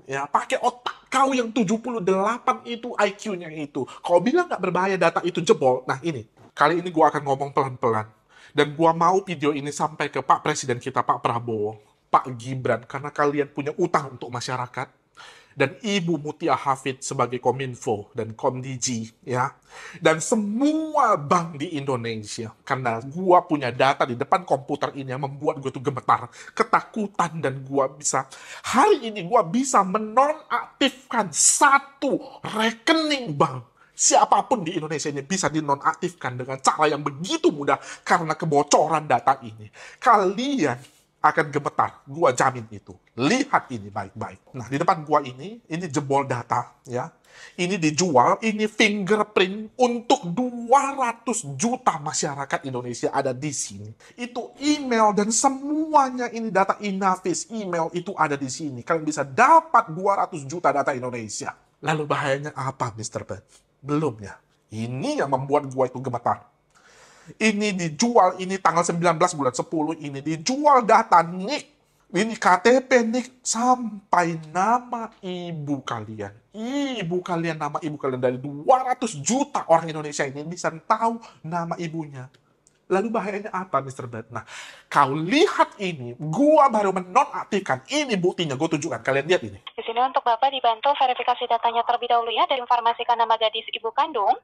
ya, pakai otak kau yang 78 itu IQ-nya itu. Kau bilang nggak berbahaya data itu jebol. Nah ini, kali ini gua akan ngomong pelan-pelan. Dan gua mau video ini sampai ke Pak Presiden kita, Pak Prabowo, Pak Gibran, karena kalian punya utang untuk masyarakat. Dan Ibu Mutia Hafid sebagai Kominfo dan Komdiji, ya. Dan semua bank di Indonesia. Karena gua punya data di depan komputer ini yang membuat gue tuh gemetar, ketakutan, dan gua bisa, hari ini gua bisa menonaktifkan satu rekening bank. Siapapun di Indonesia ini bisa dinonaktifkan dengan cara yang begitu mudah karena kebocoran data ini. Kalian akan gemetar. Gua jamin itu. Lihat ini baik-baik. Nah, di depan gua ini jebol data, ya. Ini dijual, ini fingerprint untuk 200 juta masyarakat Indonesia ada di sini. Itu email dan semuanya ini data Inavis, email itu ada di sini. Kalian bisa dapat 200 juta data Indonesia. Lalu bahayanya apa, Mr. Ben? Belum ya. Ini yang membuat gua itu gemetar. Ini dijual, ini tanggal 19 bulan 10, ini dijual data NIK. Ini KTP NIK sampai nama ibu kalian. Ibu kalian, nama ibu kalian dari 200 juta orang Indonesia ini bisa tahu nama ibunya. Lalu bahayanya apa, Mr. Bad? Nah, kau lihat ini, gua baru menonaktifkan. Ini buktinya, gue tunjukkan. Kalian lihat ini. Di sini untuk Bapak dibantu verifikasi datanya terlebih dahulu ya, dan informasikan nama gadis ibu kandung.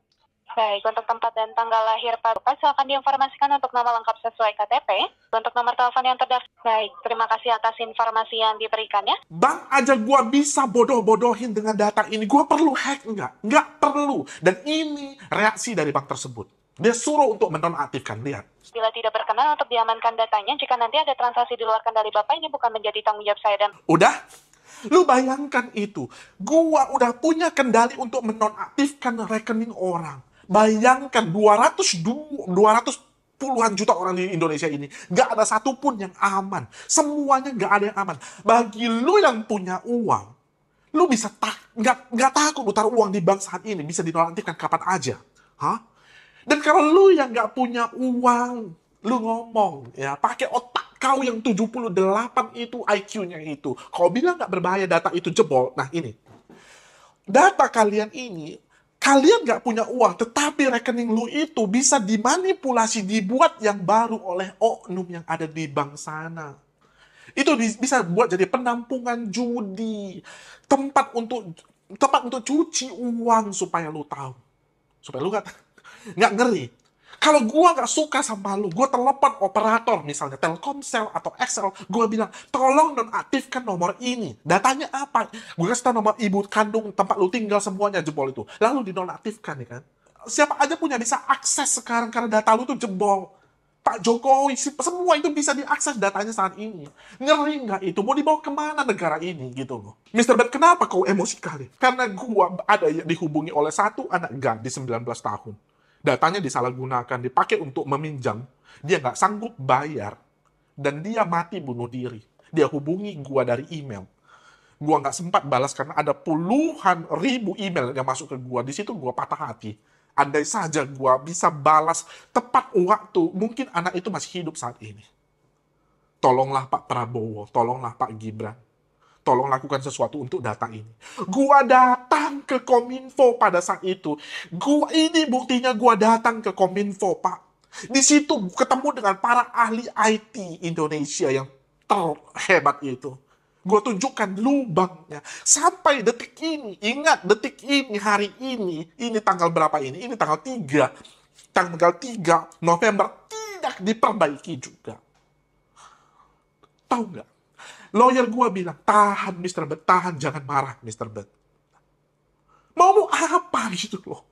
Baik, untuk tempat dan tanggal lahir Pak Bapak, silakan diinformasikan untuk nama lengkap sesuai KTP. Untuk nomor telepon yang terdaftar. Baik, terima kasih atas informasi yang diberikan ya. Bank aja gua bisa bodoh-bodohin dengan data ini. Gua perlu hack nggak? Nggak perlu. Dan ini reaksi dari bank tersebut. Dia suruh untuk menonaktifkan. Lihat. Bila tidak berkenan untuk diamankan datanya, jika nanti ada transaksi di luar kendali Bapak, ini bukan menjadi tanggung jawab saya dan... Udah? Lu bayangkan itu. Gua udah punya kendali untuk menonaktifkan rekening orang. Bayangkan 200 puluhan juta orang di Indonesia ini. Gak ada satupun yang aman. Semuanya gak ada yang aman. Bagi lu yang punya uang, lu bisa gak takut lu taruh uang di bank saat ini. Bisa dinonaktifkan kapan aja. Hah? Dan kalau lu yang gak punya uang, lu ngomong, ya, pakai otak kau yang 78 itu IQ-nya itu. Kau bilang gak berbahaya data itu jebol. Nah ini. Data kalian ini, kalian nggak punya uang, tetapi rekening lu itu bisa dimanipulasi, dibuat yang baru oleh oknum yang ada di bank sana. Itu bisa buat jadi penampungan judi, tempat untuk cuci uang supaya lu tahu, supaya lu nggak ngeri. Kalau gua nggak suka sama lu, gua telepon operator misalnya Telkomsel atau XL, gua bilang tolong nonaktifkan nomor ini. Datanya apa? Gua kasih tahu nomor ibu kandung, tempat lu tinggal, semuanya jebol itu. Lalu dinonaktifkan, ya kan? Siapa aja punya bisa akses sekarang karena data lu tuh jebol. Pak Jokowi, semua itu bisa diakses datanya saat ini. Ngeri nggak itu? Mau dibawa kemana negara ini gitu loh. Mr. Bad, kenapa kau emosi kali? Karena gua ada yang dihubungi oleh satu anak gadis 19 tahun. Datanya disalahgunakan, dipakai untuk meminjam. Dia nggak sanggup bayar. Dan dia mati bunuh diri. Dia hubungi gua dari email. Gua nggak sempat balas karena ada puluhan ribu email yang masuk ke gua. Di situ gua patah hati. Andai saja gua bisa balas tepat waktu, mungkin anak itu masih hidup saat ini. Tolonglah Pak Prabowo, tolonglah Pak Gibran. Tolong lakukan sesuatu untuk data ini. Gua datang ke Kominfo pada saat itu. Ini buktinya gua datang ke Kominfo, Pak. Di situ ketemu dengan para ahli IT Indonesia yang terhebat itu. Gua tunjukkan lubangnya. Sampai detik ini, ingat detik ini, hari ini tanggal berapa ini? Ini tanggal 3. Tanggal 3 November tidak diperbaiki juga. Tahu nggak? Lawyer gue bilang, tahan Mr. Bud, tahan, jangan marah Mr. Bud. Mau apa gitu loh.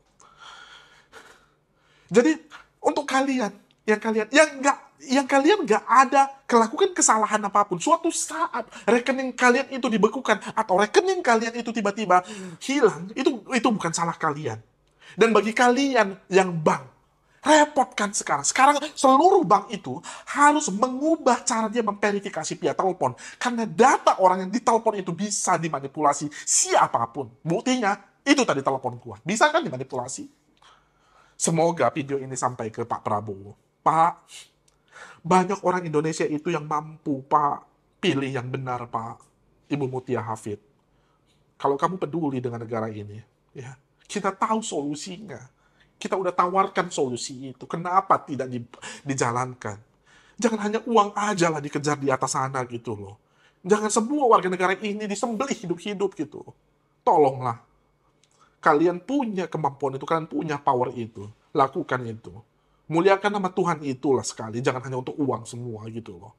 Jadi untuk kalian yang kalian nggak ada melakukan kesalahan apapun, suatu saat rekening kalian itu dibekukan atau rekening kalian itu tiba-tiba hilang, itu bukan salah kalian. Dan bagi kalian yang bank, repotkan sekarang. Sekarang seluruh bank itu harus mengubah cara dia memverifikasi via telepon. Karena data orang yang ditelepon itu bisa dimanipulasi siapapun. Buktinya, itu tadi telepon gua. Bisa kan dimanipulasi? Semoga video ini sampai ke Pak Prabowo. Pak, banyak orang Indonesia itu yang mampu, Pak. Pilih yang benar, Pak. Ibu Mutia Hafid. Kalau kamu peduli dengan negara ini, ya, kita tahu solusinya. Kita udah tawarkan solusi itu. Kenapa tidak dijalankan? Jangan hanya uang aja lah dikejar di atas sana gitu loh. Jangan semua warga negara ini disembelih hidup-hidup gitu. Tolonglah. Kalian punya kemampuan itu, kalian punya power itu. Lakukan itu. Muliakan nama Tuhan itulah sekali. Jangan hanya untuk uang semua gitu loh.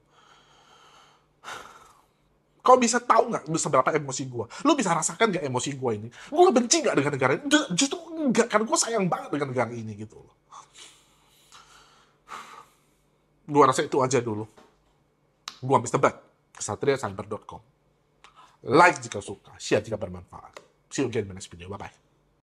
Kau bisa tahu nggak seberapa emosi gue? Lu bisa rasakan nggak emosi gue ini? Gue benci nggak dengan negara ini? Justru enggak, karena gue sayang banget dengan negara ini gitu loh. Gue rasa itu aja dulu. Gue Mr. Bat, KesatriaCyber.com. Like jika suka, share jika bermanfaat. See you again in the next video. Bye-bye.